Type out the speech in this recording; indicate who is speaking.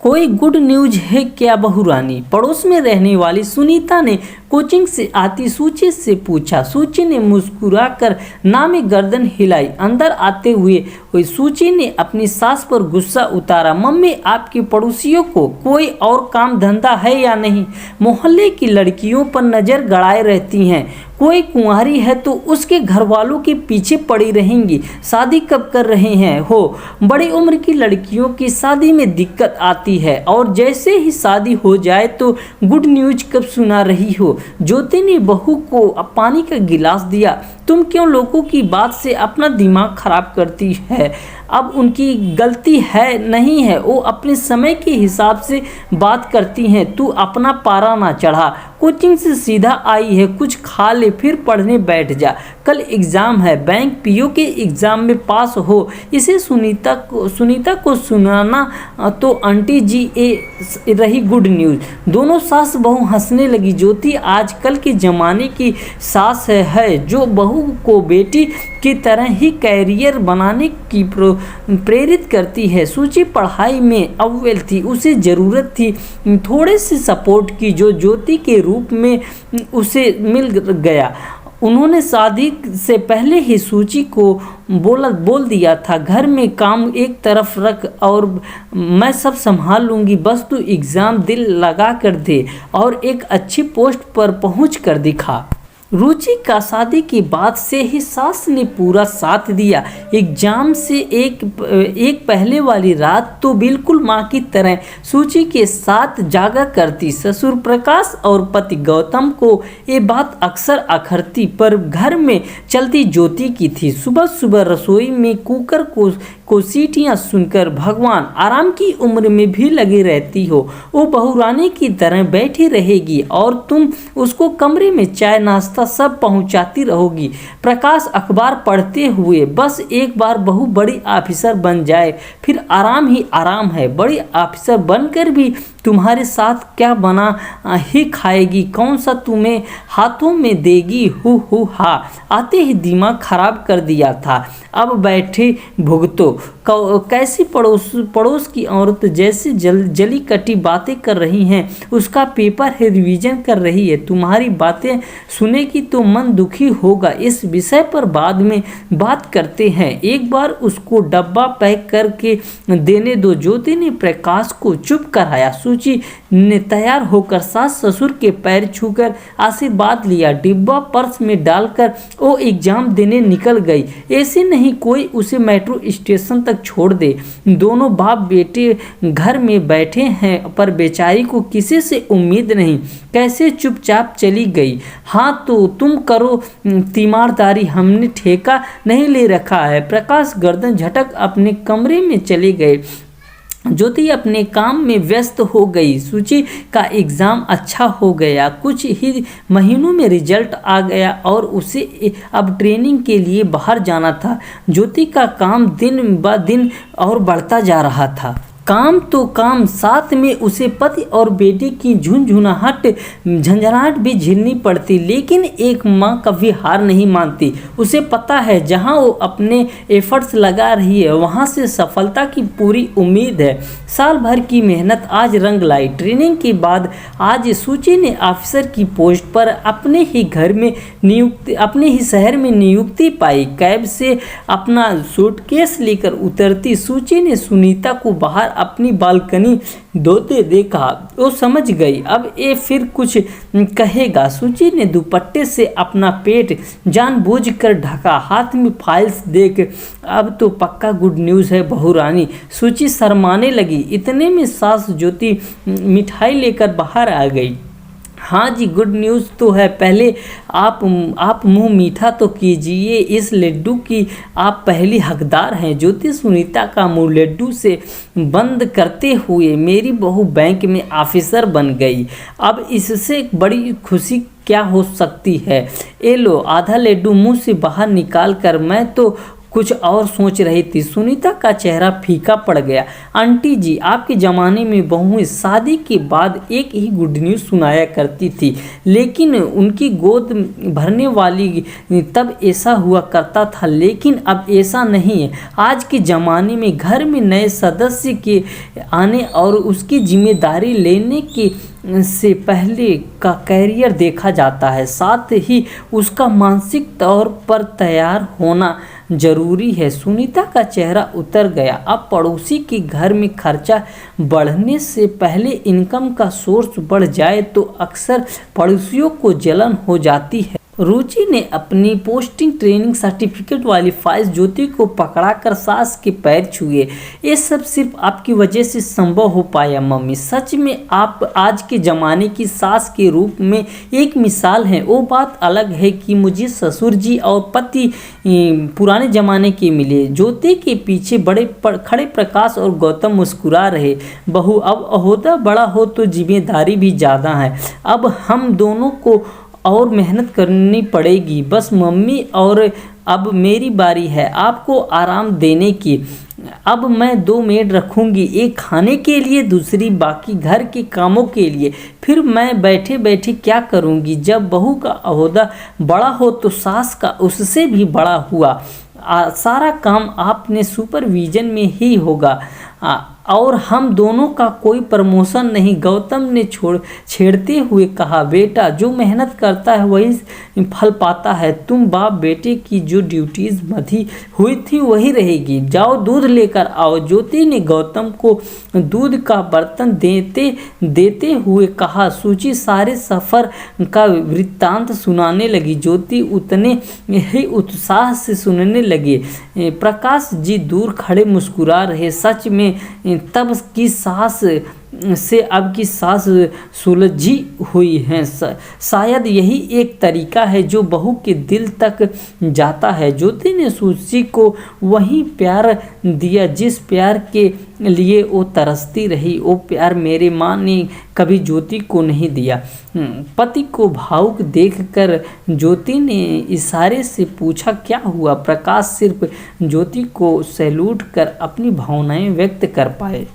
Speaker 1: कोई good news है क्या बहू रानी? पड़ोस में रहने वाली सुनीता ने कोचिंग से आती सूची से पूछा। सूची ने मुस्कुराकर नामी गर्दन हिलाई। अंदर आते हुए सूची ने अपनी सास पर गुस्सा उतारा। मम्मी, आपकी पड़ोसियों को कोई और काम धंधा है या नहीं? मोहल्ले की लड़कियों पर नजर गड़ाए रहती हैं। कोई कुंवारी है तो उसके घर वालों के पीछे पड़ी रहेंगी। शादी कब कर रहे हैं हो? बड़ी उम्र की लड़कियों की शादी में दिक्कत आती है और जैसे ही शादी हो जाए तो गुड न्यूज कब सुना रही हो? ज्योति ने बहू को पानी का गिलास दिया। तुम क्यों लोगों की बात से अपना दिमाग खराब करती है? अब उनकी गलती है नहीं है, वो अपने समय के हिसाब से बात करती हैं। तू अपना पारा ना चढ़ा। कोचिंग से सीधा आई है, कुछ खा ले फिर पढ़ने बैठ जा। कल एग्ज़ाम है, बैंक पीओ के एग्ज़ाम में पास हो। इसे सुनीता को सुनाना तो आंटी जी रही गुड न्यूज़। दोनों सास बहू हंसने लगी। ज्योति आजकल के ज़माने की सास है जो बहू को बेटी की तरह ही कैरियर बनाने की प्रेरित करती है। सूची पढ़ाई में अव्वल थी, उसे ज़रूरत थी थोड़े से सपोर्ट की जो ज्योति के रूप में उसे मिल गया। उन्होंने शादी से पहले ही सूची को बोल दिया था, घर में काम एक तरफ रख और मैं सब संभाल लूँगी, बस तू एग्ज़ाम दिल लगा कर दे और एक अच्छी पोस्ट पर पहुँच कर दिखा। रुचि का शादी की बाद से ही सास ने पूरा साथ दिया। एग्जाम से एक पहले वाली रात तो बिल्कुल माँ की तरह सूची के साथ जागा करती। ससुर प्रकाश और पति गौतम को ये बात अक्सर अखरती, पर घर में चलती ज्योति की थी। सुबह सुबह रसोई में कुकर को सीटियाँ सुनकर भगवान आराम की उम्र में भी लगी रहती हो। वो बहुरानी की तरह बैठी रहेगी और तुम उसको कमरे में चाय नाश्ता सब पहुंचाती रहोगी। प्रकाश अखबार पढ़ते हुए, बस एक बार बहू बड़ी ऑफिसर बन जाए फिर आराम ही आराम है। बड़ी ऑफिसर बनकर भी तुम्हारे साथ क्या बना ही खाएगी, कौन सा तुम्हें हाथों में देगी? हु हा आते ही दिमाग खराब कर दिया था। अब बैठे भुगतो। कैसी पड़ोस की औरत जैसे जली कटी बातें कर रही हैं। उसका पेपर है, रिवीजन कर रही है। तुम्हारी बातें सुनेगी तो मन दुखी होगा। इस विषय पर बाद में बात करते हैं, एक बार उसको डब्बा पैक करके देने दो। ज्योति ने प्रकाश को चुप कराया। सूची ने तैयार होकर सास ससुर के पैर छूकर आशीर्वाद लिया। डिब्बा पर्स में डालकर वो एग्जाम देने निकल गई। ऐसे नहीं कोई उसे मेट्रो स्टेशन तक छोड़ दे। दोनों बाप बेटे घर में बैठे हैं, पर बेचारी को किसी से उम्मीद नहीं, कैसे चुपचाप चली गई। हाँ तो तुम करो तीमारदारी, हमने ठेका नहीं ले रखा है। प्रकाश गर्दन झटक अपने कमरे में चले गए। ज्योति अपने काम में व्यस्त हो गई। सूची का एग्ज़ाम अच्छा हो गया, कुछ ही महीनों में रिजल्ट आ गया और उसे अब ट्रेनिंग के लिए बाहर जाना था। ज्योति का काम दिन ब दिन और बढ़ता जा रहा था। काम तो काम, साथ में उसे पति और बेटी की झंझनाहट भी झेलनी पड़ती। लेकिन एक माँ कभी हार नहीं मानती। उसे पता है जहाँ वो अपने एफर्ट्स लगा रही है वहाँ से सफलता की पूरी उम्मीद है। साल भर की मेहनत आज रंग लाई। ट्रेनिंग के बाद आज सूची ने ऑफिसर की पोस्ट पर अपने ही शहर में नियुक्ति पाई। कैब से अपना सूटकेस लेकर उतरती सूची ने सुनीता को बाहर अपनी बालकनी धोते देखा। वो समझ गई अब ये फिर कुछ कहेगा। सूची ने दुपट्टे से अपना पेट जानबूझकर ढका। हाथ में फाइल्स देख अब तो पक्का गुड न्यूज़ है बहू रानी। सूची शर्माने लगी। इतने में सास ज्योति मिठाई लेकर बाहर आ गई। हाँ जी, गुड न्यूज़ तो है, पहले आप मुंह मीठा तो कीजिए, इस लड्डू की आप पहली हकदार हैं। ज्योति सुनीता का मुंह लड्डू से बंद करते हुए, मेरी बहू बैंक में ऑफिसर बन गई, अब इससे बड़ी खुशी क्या हो सकती है। ए लो, आधा लड्डू मुंह से बाहर निकाल कर मैं तो कुछ और सोच रही थी। सुनीता का चेहरा फीका पड़ गया। आंटी जी, आपके ज़माने में बहुएं शादी के बाद एक ही गुड न्यूज़ सुनाया करती थी, लेकिन उनकी गोद भरने वाली तब ऐसा हुआ करता था, लेकिन अब ऐसा नहीं है। आज के ज़माने में घर में नए सदस्य के आने और उसकी जिम्मेदारी लेने के से पहले का कैरियर देखा जाता है, साथ ही उसका मानसिक तौर पर तैयार होना जरूरी है। सुनीता का चेहरा उतर गया। अब पड़ोसी के घर में खर्चा बढ़ने से पहले इनकम का सोर्स बढ़ जाए तो अक्सर पड़ोसियों को जलन हो जाती है। रुचि ने अपनी पोस्टिंग ट्रेनिंग सर्टिफिकेट वाली फाइल ज्योति को पकड़ाकर सास के पैर छुए। ये सब सिर्फ आपकी वजह से संभव हो पाया मम्मी। सच में आप आज के ज़माने की सास के रूप में एक मिसाल हैं। वो बात अलग है कि मुझे ससुर जी और पति पुराने ज़माने के मिले। ज्योति के पीछे खड़े प्रकाश और गौतम मुस्कुरा रहे। बहू, अब ओहदा बड़ा हो तो जिम्मेदारी भी ज़्यादा है। अब हम दोनों को और मेहनत करनी पड़ेगी। बस मम्मी, और अब मेरी बारी है आपको आराम देने की। अब मैं 2 मेड रखूँगी, एक खाने के लिए, दूसरी बाकी घर के कामों के लिए। फिर मैं बैठे बैठे क्या करूँगी? जब बहू का ओहदा बड़ा हो तो सास का उससे भी बड़ा हुआ। सारा काम आपने सुपरविजन में ही होगा और हम दोनों का कोई प्रमोशन नहीं। गौतम ने छेड़ते हुए कहा, बेटा, जो मेहनत करता है वही फल पाता है। तुम बाप बेटे की जो ड्यूटीज बंधी हुई थी वही रहेगी। जाओ दूध लेकर आओ। ज्योति ने गौतम को दूध का बर्तन देते हुए कहा। सूची सारे सफ़र का वृत्तांत सुनाने लगी। ज्योति उतने ही उत्साह से सुनने लगे। प्रकाश जी दूर खड़े मुस्कुरा रहे। सच में तब की सास से अब की सास सुलझी हुई हैं। शायद यही एक तरीका है जो बहू के दिल तक जाता है। ज्योति ने सूची को वही प्यार दिया जिस प्यार के लिए वो तरसती रही। वो प्यार मेरे माँ ने कभी ज्योति को नहीं दिया। पति को भावुक देखकर ज्योति ने इशारे से पूछा, क्या हुआ? प्रकाश सिर्फ ज्योति को सैल्यूट कर अपनी भावनाएं व्यक्त कर पाए।